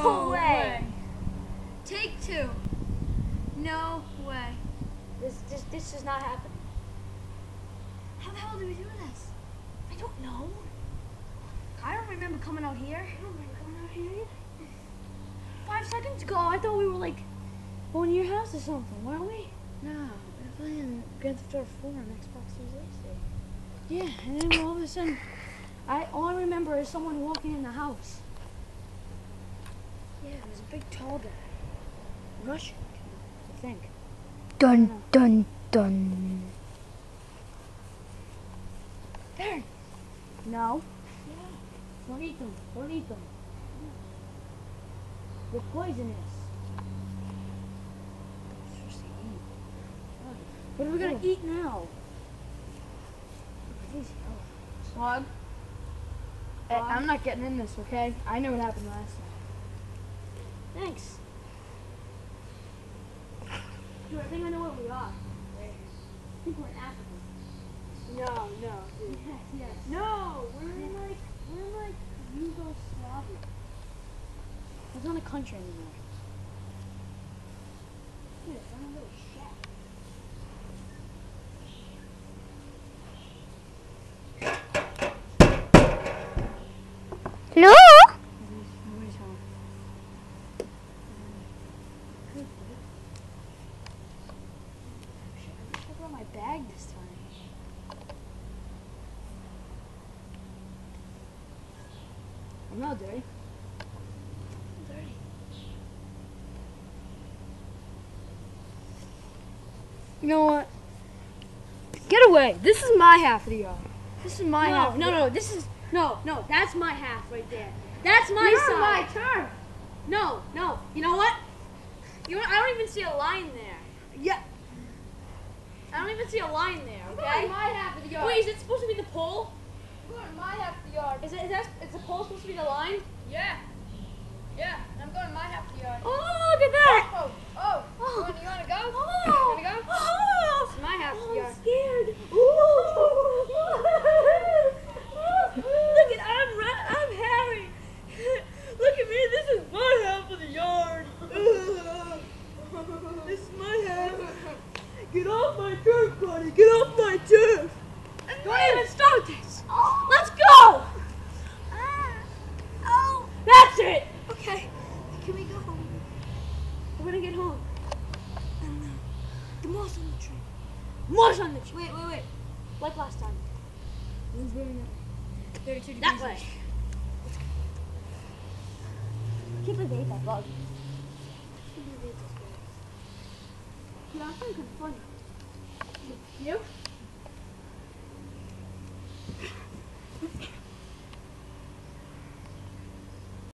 No way. Take two. No way. This does not happen. How the hell did we do this? I don't know. I don't remember coming out here. I don't remember coming out here either. 5 seconds ago, I thought we were like Going to your house or something, weren't we? no, we're playing Grand Theft Auto 4 on Xbox 360. Yeah, and then all of a sudden, all I remember is someone walking in the house. Yeah, it was a big tall guy. Russian, I think. Dun dun dun. There. No. Yeah. Don't eat them. Don't eat them. They're poisonous. What are we gonna eat now? Slug. Hey, I'm not getting in this, okay? I know what happened last time. Thanks. Dude, I think I know where we are. I think we're in Africa. No, dude. Yes. No, we're in like Yugoslavia. It's not a country anymore. Dude, it's not a little shack. Hello? Nobody's home. I brought my bag this time. I'm not dirty. I'm dirty. You know what? Get away. This is my half of the yard. This is my half. No, this is no, that's my half right there. That's my You're side. my turn. No. You know what? I don't even see a line there. Yeah. I don't even see a line there, I'm okay? going my half of the yard. Wait, is it supposed to be the pole? I'm going my half of the yard. Is the pole supposed to be the line? Yeah. Yeah, I'm going my half of the yard. Oh, look at that! Oh. You want to go? Oh. You want to go? Oh. It's my half of the yard. I'm scared. Look at I'm Harry. Look at me. This is my half of the yard. This is my half. Get off my turf, buddy. Get off my turf. Don't even start this. Let's go. Oh. That's it. Okay. Can we go home? We're gonna get home. I don't know. The moss on the tree. Moss on the tree. Wait. Like last time. Who's moving that way? 32 degrees. That way. I can't believe they ate that bug. Yeah, I think it's funny. You?